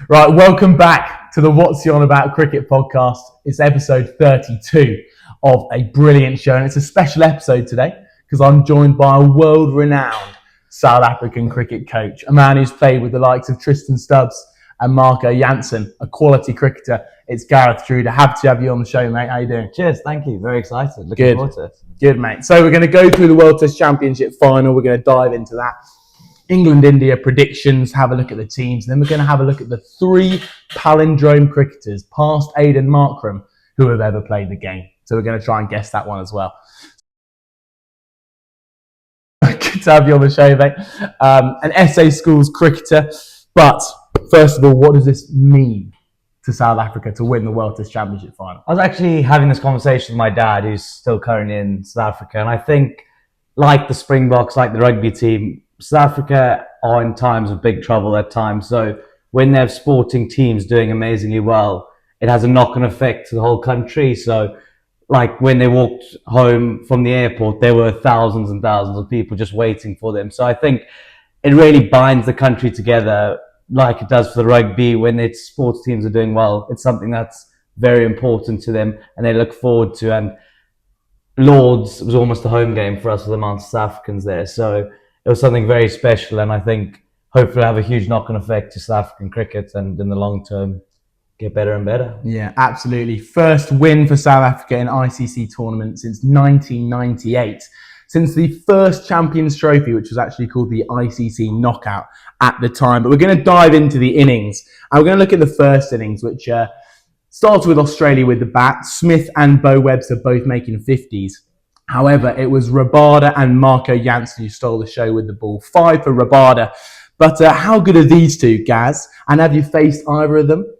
Right, welcome back to the What's He On About Cricket podcast. It's episode 32 of a brilliant show, and it's a special episode today because I'm joined by a world-renowned South African cricket coach, a man who's played with the likes of Tristan Stubbs and Marco Jansen, a quality cricketer. It's Gareth Truder. Happy to have you on the show, mate. How you doing? Cheers, thank you. Very excited. Looking forward to it. Good, mate. So we're going to go through the World Test Championship final. We're going to dive into that. England-India predictions, have a look at the teams. Then we're going to have a look at the three palindrome cricketers past Aiden Markram who have ever played the game. So we're going to try and guess that one as well. Good to have you on the show, mate. An SA Schools cricketer. But first of all, what does this mean to South Africa to win the World Test Championship final? I was actually having this conversation with my dad, who's still currently in South Africa. And I think, like the Springboks, like the rugby team, South Africa are in times of big trouble at times. So when they have sporting teams doing amazingly well, it has a knock-on effect to the whole country. So like when they walked home from the airport, there were thousands and thousands of people just waiting for them. So I think it really binds the country together like it does for the rugby. When its sports teams are doing well, it's something that's very important to them and they look forward to. And Lords was almost a home game for us with the amount of South Africans there. So it was something very special, and I think hopefully have a huge knock-on effect to South African cricket and in the long term get better and better. Yeah, absolutely. First win for South Africa in ICC tournament since 1998. Since the first Champions Trophy, which was actually called the ICC Knockout at the time. But we're going to dive into the innings. And we're going to look at the first innings, which started with Australia with the bat. Smith and Bo Webster both making 50s. However, it was Rabada and Marco Jansen who stole the show with the ball. 5 for Rabada. But how good are these two, Gaz? And have you faced either of them?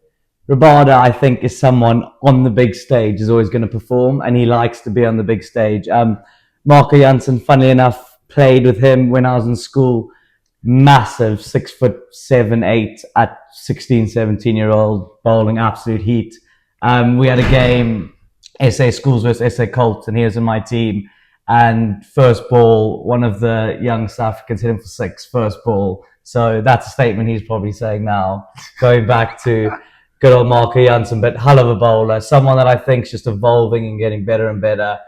Rabada, I think, is someone on the big stage, is always going to perform, and he likes to be on the big stage. Marco Jansen, funnily enough, played with him when I was in school. Massive, 6'7", 8 at 16, 17-year-old, bowling absolute heat. We had a game, SA Schools versus SA Colts, and he was in my team. And first ball, one of the young South Africans hit him for 6, first ball. So that's a statement he's probably saying now, going back to good old Marco Jansen. But hell of a bowler, someone that I think is just evolving and getting better and better,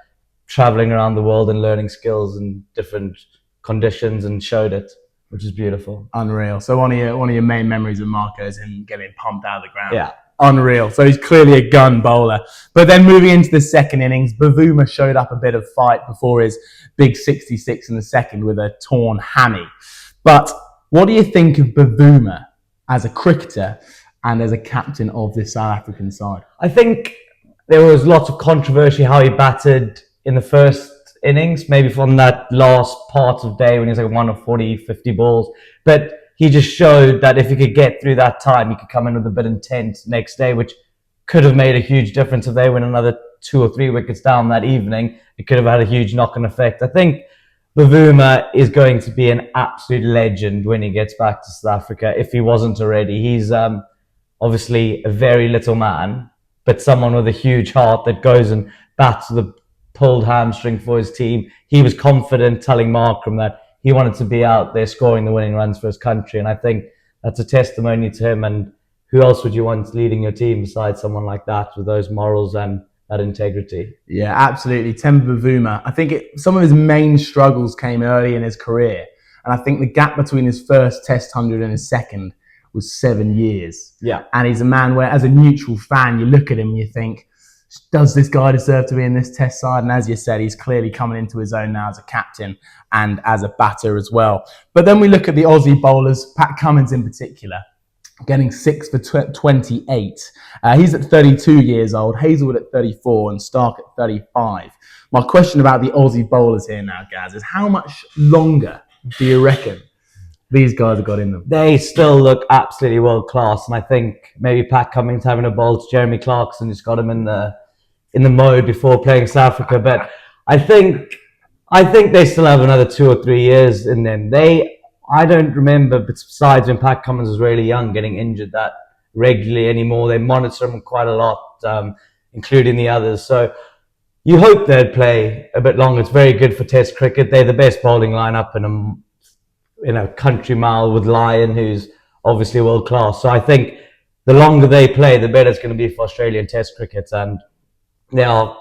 traveling around the world and learning skills in different conditions, and showed it, which is beautiful. Unreal. So one of your main memories of Marco is him getting pumped out of the ground. Yeah. Unreal. So he's clearly a gun bowler. But then moving into the second innings, Bavuma showed up a bit of fight before his big 66 in the second with a torn hammy. But what do you think of Bavuma as a cricketer and as a captain of this South African side? I think there was lots of controversy how he batted in the first innings, maybe from that last part of day when he was like 1 of 40, 50 balls. But he just showed that if he could get through that time, he could come in with a bit intent next day, which could have made a huge difference if they went another 2 or 3 wickets down that evening. It could have had a huge knock-on effect. I think Bavuma is going to be an absolute legend when he gets back to South Africa, if he wasn't already. He's obviously a very little man, but someone with a huge heart that goes and bats the pulled hamstring for his team. He was confident telling Markram that he wanted to be out there scoring the winning runs for his country. And I think that's a testimony to him. And who else would you want leading your team besides someone like that with those morals and that integrity? Yeah, absolutely. Temba Bavuma. I think some of his main struggles came early in his career. And I think the gap between his first Test 100 and his second was 7 years. Yeah. And he's a man where, as a neutral fan, you look at him and you think, does this guy deserve to be in this Test side? And as you said, he's clearly coming into his own now as a captain and as a batter as well. But then we look at the Aussie bowlers, Pat Cummins in particular, getting 6 for 28. He's at 32 years old, Hazelwood at 34 and Stark at 35. My question about the Aussie bowlers here now, Gaz, is how much longer do you reckon these guys have got in them? They still look absolutely world class, and I think maybe Pat Cummins having a bowl to Jeremy Clarkson just got him in the mode before playing South Africa. But I think they still have another 2 or 3 years in them. I don't remember, besides when Pat Cummins was really young, getting injured that regularly anymore. They monitor him quite a lot, including the others. So you hope they'd play a bit longer. It's very good for Test cricket. They're the best bowling lineup in a country mile with Lyon, who's obviously world class. So I think the longer they play, the better it's going to be for Australian Test cricket, and they are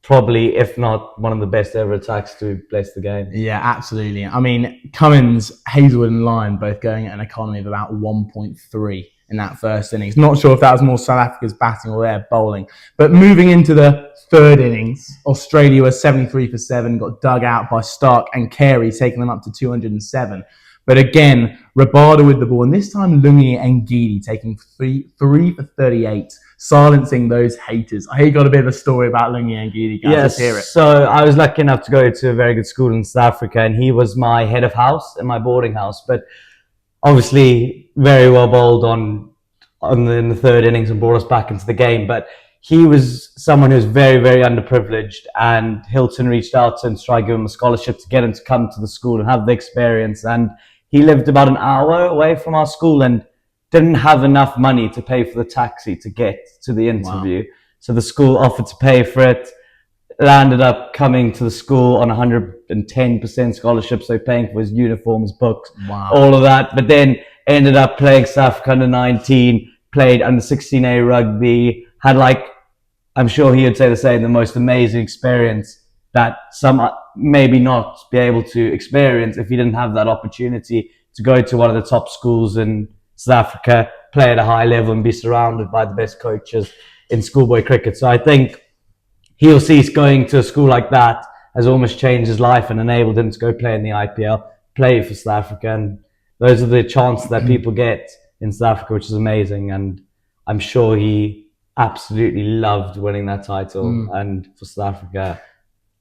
probably, if not one of the best ever attacks to bless the game. Yeah, absolutely. I mean, Cummins, Hazelwood and Lyon both going at an economy of about 1.3 in that first innings. Not sure if that was more South Africa's batting or their bowling. But moving into the third innings, Australia was 73 for 7, got dug out by Stark and Carey, taking them up to 207. But again, Rabada with the ball, and this time Lungi and Ngidi taking three for 38, silencing those haters. I hear you got a bit of a story about Lungi and Ngidi, guys. Let's hear it. So I was lucky enough to go to a very good school in South Africa, and he was my head of house in my boarding house. But obviously, very well bowled in the third innings and brought us back into the game. But he was someone who was very, very underprivileged, and Hilton reached out to him to try to give him a scholarship to get him to come to the school and have the experience. And he lived about an hour away from our school and didn't have enough money to pay for the taxi to get to the interview. Wow. So the school offered to pay for it. Landed up coming to the school on 110% scholarship, so paying for his uniform, his books, all of that. But then ended up playing South Africa under 19, played under 16A rugby, had I'm sure he would say the same, the most amazing experience that some maybe not be able to experience if he didn't have that opportunity to go to one of the top schools in South Africa, play at a high level and be surrounded by the best coaches in schoolboy cricket. So I think he'll see going to a school like that has almost changed his life and enabled him to go play in the IPL, play for South Africa. And those are the chances that people get in South Africa, which is amazing. And I'm sure he absolutely loved winning that title and for South Africa.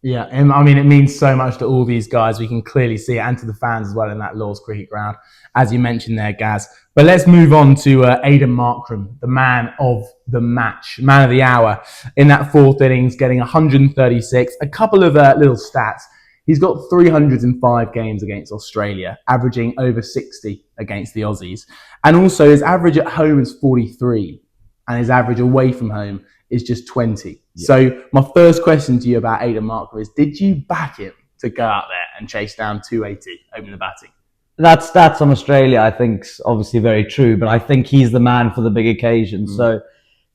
Yeah, and I mean, it means so much to all these guys. We can clearly see it, and to the fans as well in that Lord's Cricket Ground, as you mentioned there, Gaz. But let's move on to Aiden Markram, the man of the match, man of the hour, in that fourth innings, getting 136. A couple of little stats. He's got 305 games against Australia, averaging over 60 against the Aussies. And also his average at home is 43, and his average away from home is just 20. Yeah. So my first question to you about Aiden Markram is, did you back him to go out there and chase down 280 opening the batting? That stats on Australia, I think, is obviously very true, but I think he's the man for the big occasions. So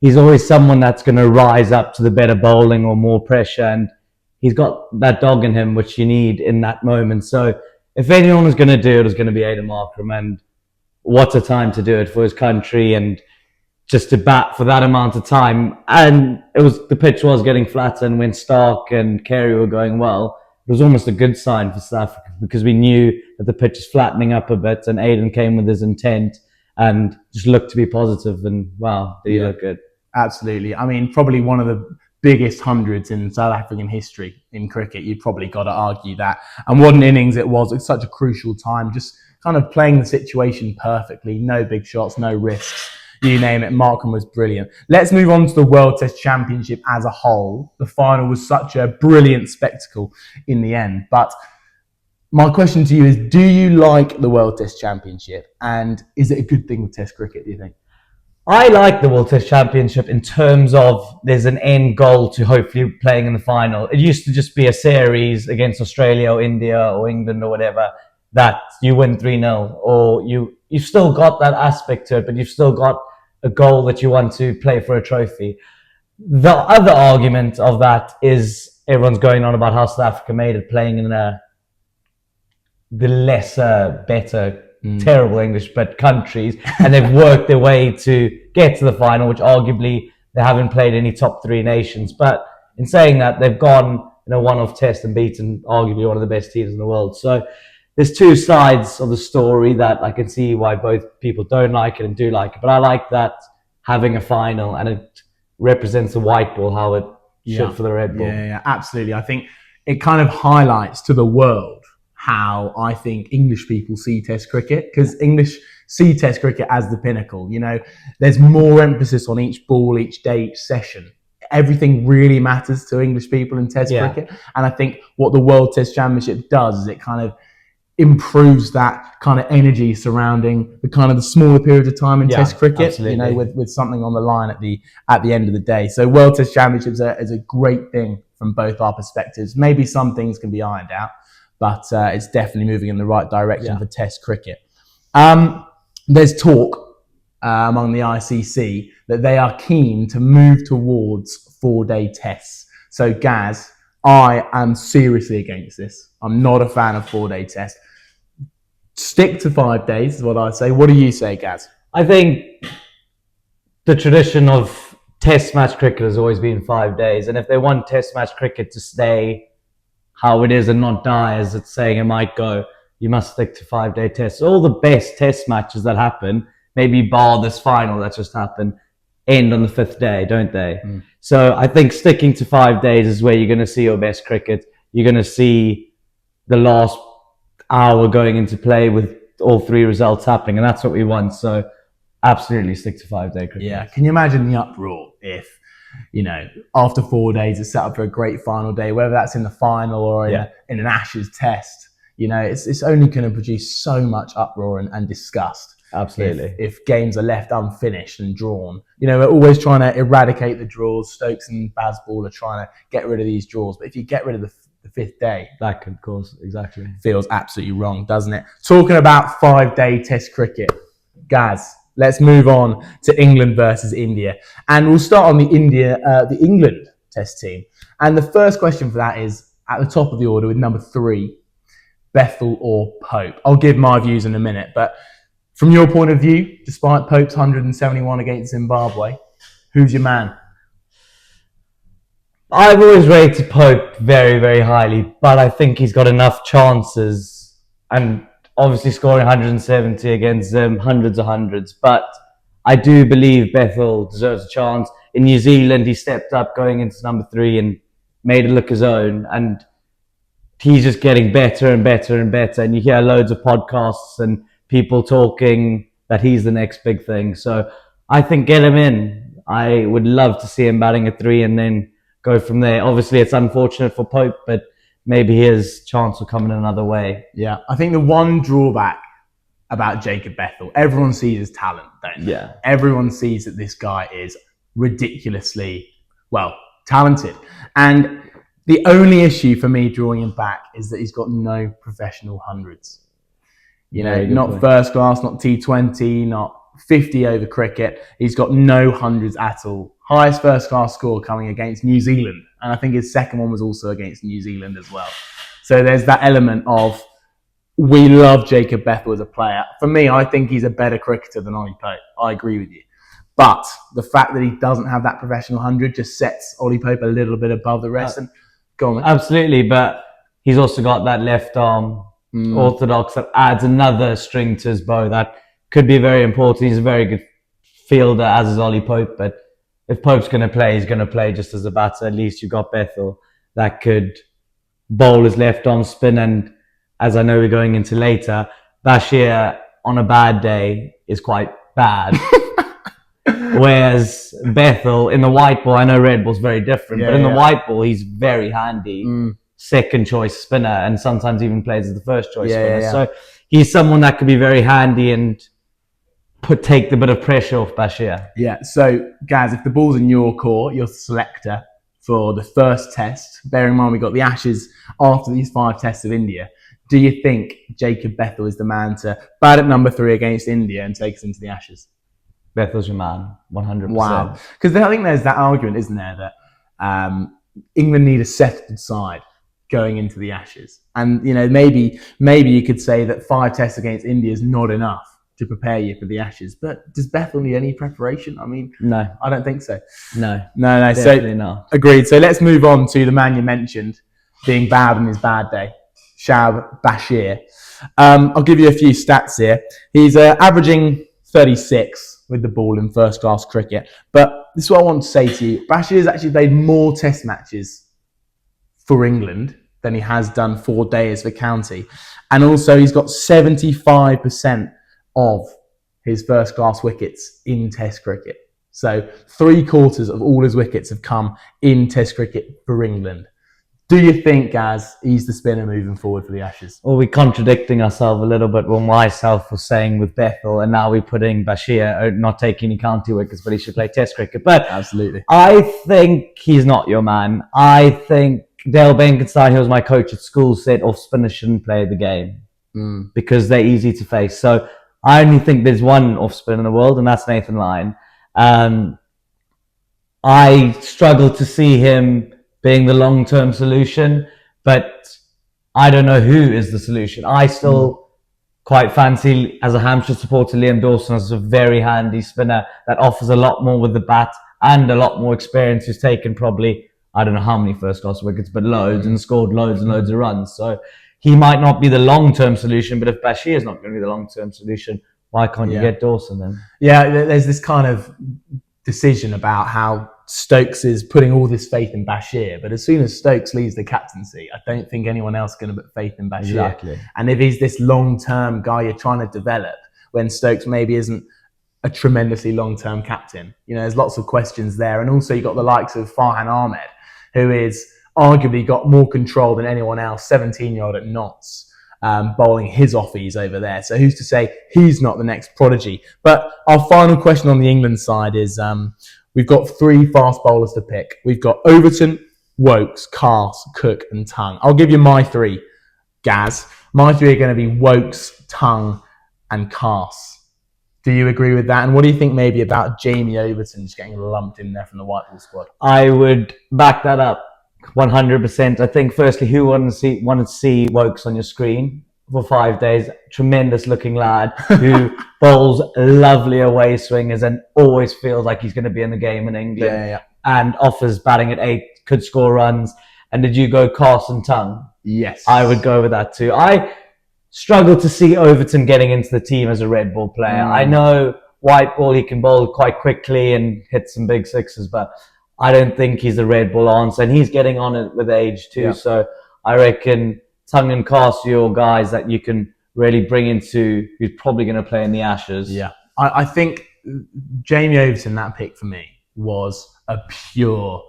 he's always someone that's going to rise up to the better bowling or more pressure, and he's got that dog in him, which you need in that moment. So if anyone was going to do it, was going to be Aiden Markram, and what a time to do it for his country and just to bat for that amount of time. And the pitch was getting flatter, and when Stark and Carey were going well, it was almost a good sign for South Africa because we knew that the pitch is flattening up a bit, and Aiden came with his intent and just looked to be positive, and wow, did he look good. Absolutely. I mean, probably one of the biggest hundreds in South African history in cricket. You've probably got to argue that. And what an innings it was. It's such a crucial time, just kind of playing the situation perfectly. No big shots, no risks. You name it, Markram was brilliant. Let's move on to the World Test Championship as a whole. The final was such a brilliant spectacle in the end. But my question to you is, do you like the World Test Championship? And is it a good thing with Test cricket, do you think? I like the World Test Championship in terms of there's an end goal to hopefully playing in the final. It used to just be a series against Australia or India or England or whatever that you win 3-0, or you've still got that aspect to it, but you've still got a goal that you want to play for a trophy. The other argument of that is everyone's going on about how South Africa made it playing in the lesser, better, terrible English, but countries, and they've worked their way to get to the final, which arguably they haven't played any top three nations. But in saying that, they've gone in a one-off test and beaten arguably one of the best teams in the world. So there's two sides of the story that I can see why both people don't like it and do like it. But I like that having a final, and it represents the white ball, how it should for the red ball. Yeah, absolutely. I think it kind of highlights to the world how I think English people see Test cricket, because English see Test cricket as the pinnacle. You know, there's more emphasis on each ball, each day, each session. Everything really matters to English people in Test cricket. And I think what the World Test Championship does is it kind of improves that kind of energy surrounding the kind of the smaller period of time in Test cricket, absolutely. You know, with something on the line at the end of the day. So World Test Championships is a great thing from both our perspectives. Maybe some things can be ironed out, but it's definitely moving in the right direction for Test cricket. There's talk among the ICC that they are keen to move towards 4-day tests. So, Gaz, I am seriously against this. I'm not a fan of 4-day tests. Stick to 5 days is what I say. What do you say, Gaz? I think the tradition of test match cricket has always been 5 days. And if they want test match cricket to stay how it is and not die, as it's saying it might go, you must stick to 5-day tests. All the best test matches that happen, maybe bar this final that just happened, end on the 5th day, don't they? So I think sticking to 5 days is where you're going to see your best cricket. You're going to see the last hour going into play with all 3 results happening, and that's what we want. So absolutely stick to 5-day cricket. Yeah, can you imagine the uproar if, after 4 days it's set up for a great final day, whether that's in the final or in an Ashes test. It's only going to produce so much uproar and disgust. Absolutely. If games are left unfinished and drawn. We're always trying to eradicate the draws. Stokes and Bazball are trying to get rid of these draws. But if you get rid of the 5th day, that could cause, exactly. Feels absolutely wrong, doesn't it? Talking about 5-day test cricket, Gaz, let's move on to England versus India. And we'll start on the England test team. And the first question for that is at the top of the order with number 3, Bethl or Pope. I'll give my views in a minute, but from your point of view, despite Pope's 171 against Zimbabwe, who's your man? I've always rated Pope very, very highly, but I think he's got enough chances, and obviously scoring 170 against them, hundreds of hundreds. But I do believe Bethl deserves a chance. In New Zealand, he stepped up going into number 3 and made it look his own, and he's just getting better and better and better. And you hear loads of podcasts and people talking that he's the next big thing. So I think get him in. I would love to see him batting at 3 and then go from there. Obviously, it's unfortunate for Pope, but maybe his chance will come in another way. Yeah, I think the one drawback about Jacob Bethl, everyone sees his talent, don't they? Yeah. Everyone sees that this guy is ridiculously, talented. And the only issue for me drawing him back is that he's got no professional hundreds. Not first class, not T20, not 50 over cricket. He's got no hundreds at all. Highest first class score coming against New Zealand. And I think his second one was also against New Zealand as well. So there's that element of, we love Jacob Bethl as a player. For me, I think he's a better cricketer than Ollie Pope. I agree with you. But the fact that he doesn't have that professional 100 just sets Ollie Pope a little bit above the rest. And go on. Absolutely, but he's also got that left arm orthodox that adds another string to his bow that could be very important. He's a very good fielder, as is Ollie Pope, but if Pope's going to play, he's going to play just as a batter. At least you've got Bethl that could bowl his left arm spin, and as I know we're going into later, Bashir on a bad day is quite bad. Whereas Bethl in the white ball, I know red ball's very different, but in the white ball, he's very handy. Second choice spinner, and sometimes even plays as the first choice spinner. So he's someone that could be very handy and take the bit of pressure off Bashir. Yeah, so Gaz, if the ball's in your court, your selector for the first test, bearing in mind we got the Ashes after these 5 tests of India, do you think Jacob Bethl is the man to bat at number 3 against India and take us into the Ashes? Bethel's your man, 100%. Wow. Because I think there's that argument, isn't there, that England need a settled side going into the Ashes. And, maybe you could say that 5 tests against India is not enough to prepare you for the Ashes. But does Bethl need any preparation? I mean, no, I don't think so. No, Definitely not. Agreed. So let's move on to the man you mentioned being bad on his bad day, Shab Bashir. I'll give you a few stats here. He's averaging 36 with the ball in first class cricket. But this is what I want to say to you. Bashir has actually played more test matches for England than he has done 4 days for county. And also he's got 75% of his first class wickets in test cricket. So 3/4 of all his wickets have come in test cricket for England. Do you think, Gaz, he's the spinner moving forward for the Ashes? Well, we're contradicting ourselves a little bit when myself was saying with Bethl, and now we're putting Bashir, not taking any county wickets, but he should play test cricket. But absolutely, I think he's not your man. I think Dale Benkenstein, who was my coach at school, said off spinners shouldn't play the game because they're easy to face. So I only think there's one off spin in the world, and that's Nathan Lyon. I struggle to see him being the long-term solution, but I don't know who is the solution. I still quite fancy, as a Hampshire supporter, Liam Dawson as a very handy spinner that offers a lot more with the bat and a lot more experience. Who's taken probably, I don't know how many first-class wickets, but loads, and scored loads and loads of runs. So he might not be the long-term solution, but if Bashir is not going to be the long-term solution, why can't you get Dawson then? Yeah, there's this kind of decision about how Stokes is putting all this faith in Bashir, but as soon as Stokes leaves the captaincy, I don't think anyone else is going to put faith in Bashir. Exactly. And if he's this long-term guy you're trying to develop, when Stokes maybe isn't a tremendously long-term captain, there's lots of questions there. And also you've got the likes of Farhan Ahmed, who is arguably got more control than anyone else, 17-year-old at Notts, bowling his offies over there. So who's to say he's not the next prodigy? But our final question on the England side is, we've got 3 fast bowlers to pick. We've got Overton, Woakes, Carse, Cook and Tongue. I'll give you my 3, Gaz. My 3 are going to be Woakes, Tongue and Carse. Do you agree with that? And what do you think maybe about Jamie Overton just getting lumped in there from the white ball squad? I would back that up 100%. I think firstly, who wanted to see Woakes on your screen for 5 days? Tremendous looking lad who bowls lovely away swingers and always feels like he's going to be in the game in England. And offers batting at 8, could score runs. And did you go Carse and Tongue? Yes. I would go with that too. I struggle to see Overton getting into the team as a red ball player. I know white ball, he can bowl quite quickly and hit some big sixes, but I don't think he's a red ball answer. And he's getting on it with age too. So I reckon Tongue and Carse are your guys that you can really bring into, who's probably going to play in the Ashes. Yeah. I think Jamie Overton, that pick for me, was a pure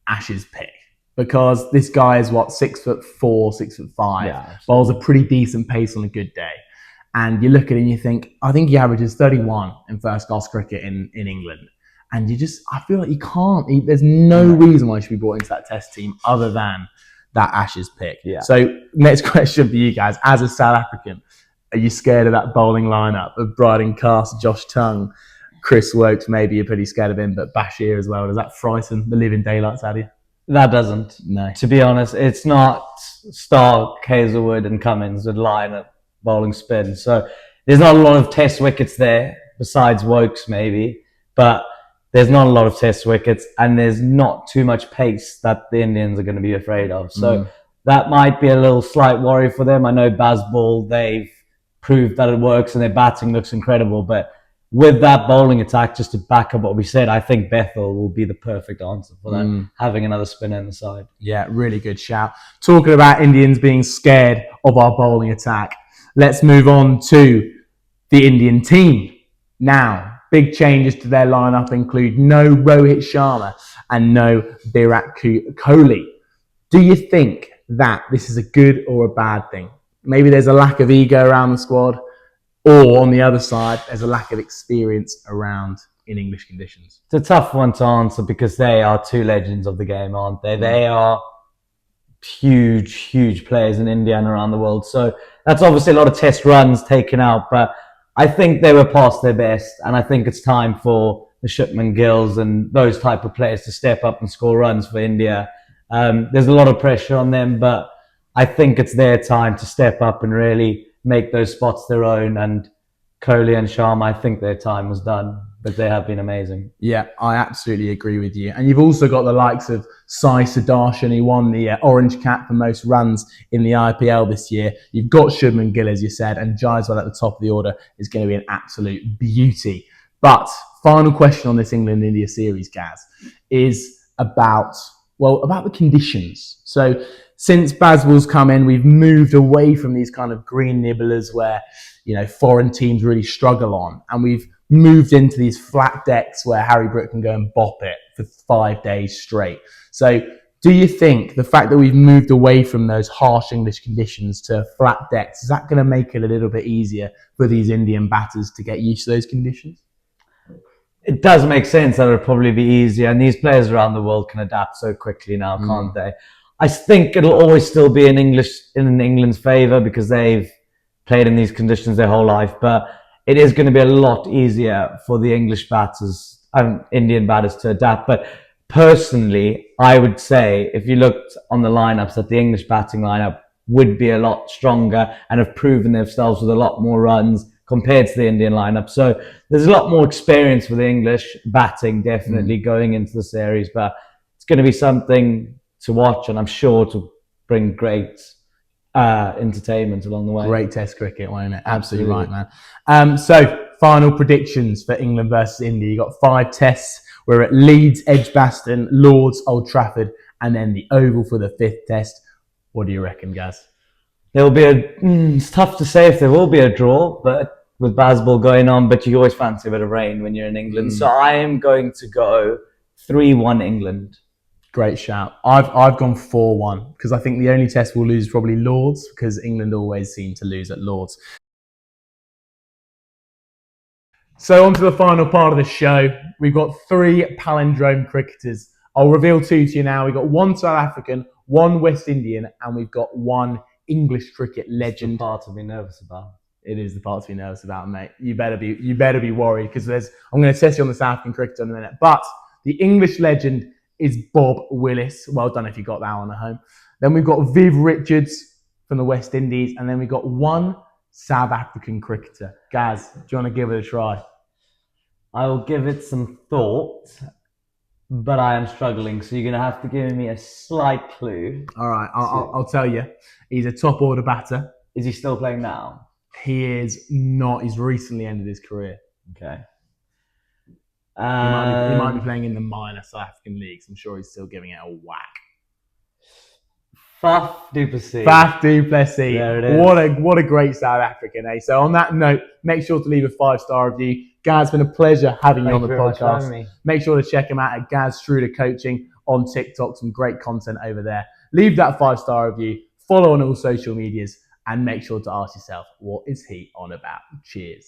Ashes pick. Because this guy is 6'4", 6'5", bowls a pretty decent pace on a good day. And you look at it and you think, I think he averages 31 in first class cricket in England. And I feel like you can't, there's no reason why he should be brought into that test team other than that Ashes pick. So next question for you guys, as a South African, are you scared of that bowling lineup of Bryden Carse, Josh Tongue, Chris Woakes? Maybe you're pretty scared of him, but Bashir as well. Does that frighten the living daylights out of you? That doesn't. No. To be honest, it's not Stark, Hazelwood and Cummins with line at bowling spin. So there's not a lot of test wickets there, besides Woakes maybe. But there's not a lot of test wickets and there's not too much pace that the Indians are going to be afraid of. So that might be a little slight worry for them. I know Bazball, they've proved that it works and their batting looks incredible. But with that bowling attack, just to back up what we said, I think Bethl will be the perfect answer for them, having another spinner in the side. Yeah, really good shout. Talking about Indians being scared of our bowling attack, let's move on to the Indian team. Now, big changes to their lineup include no Rohit Sharma and no Virat Kohli. Do you think that this is a good or a bad thing? Maybe there's a lack of ego around the squad, or on the other side, there's a lack of experience around in English conditions. It's a tough one to answer because they are 2 legends of the game, aren't they? They are huge, huge players in India and around the world. So that's obviously a lot of test runs taken out, but I think they were past their best. And I think it's time for the Shubman Gills and those type of players to step up and score runs for India. There's a lot of pressure on them, but I think it's their time to step up and really make those spots their own. And Kohli and Sharma, I think their time was done, but they have been amazing. Yeah, I absolutely agree with you. And you've also got the likes of Sai Sudarshan, who won the orange cap for most runs in the IPL this year. You've got Shubman Gill, as you said, and Jaiswal at the top of the order is going to be an absolute beauty. But final question on this England-India series, Gaz, is about the conditions. So since Bazwell's come in, we've moved away from these kind of green nibblers where, foreign teams really struggle on. And we've moved into these flat decks where Harry Brook can go and bop it for 5 days straight. So do you think the fact that we've moved away from those harsh English conditions to flat decks, is that going to make it a little bit easier for these Indian batters to get used to those conditions? It does make sense that it'll probably be easier. And these players around the world can adapt so quickly now, can't they? I think it'll always still be in England's favour because they've played in these conditions their whole life. But it is going to be a lot easier for the English batters and Indian batters to adapt. But personally, I would say if you looked on the lineups, that the English batting lineup would be a lot stronger and have proven themselves with a lot more runs compared to the Indian lineup. So there's a lot more experience for the English batting definitely going into the series, but it's going to be something to watch, and I'm sure to bring great entertainment along the way. Great test cricket, won't it? Absolutely right, man. So final predictions for England versus India. You got 5 tests. We're at Leeds, Edgbaston, Lords, Old Trafford, and then the Oval for the 5th test. What do you reckon, Gaz? There'll be it's tough to say if there will be a draw, but with baseball going on, but you always fancy a bit of rain when you're in England. So I am going to go 3-1 England. Great shout. I've gone 4-1 because I think the only test we'll lose is probably Lords, because England always seem to lose at Lords. So on to the final part of the show. We've got 3 palindrome cricketers. I'll reveal 2 to you now. We've got 1 South African, 1 West Indian, and we've got 1 English cricket legend. It's the part to be nervous about. It is the part to be nervous about, mate. You better be worried, because I'm going to test you on the South African cricketer in a minute. But the English legend is Bob Willis. Well done if you got that one at home. Then we've got Viv Richards from the West Indies, and then we've got 1 South African cricketer. Gaz, do you want to give it a try? I will give it some thought, but I am struggling, so you're going to have to give me a slight clue. All right, I'll tell you. He's a top order batter. Is he still playing now? He is not. He's recently ended his career. Okay. He might be playing in the minor South African leagues. I'm sure he's still giving it a whack. Faf du Plessis. Faf du Plessis. There it is. What a great South African, eh? So on that note, make sure to leave a 5-star review. Gaz, it's been a pleasure having you on the podcast. Make sure to check him out at Gaz Struder Coaching on TikTok. Some great content over there. Leave that 5-star review. Follow on all social medias, and make sure to ask yourself, what is he on about? Cheers.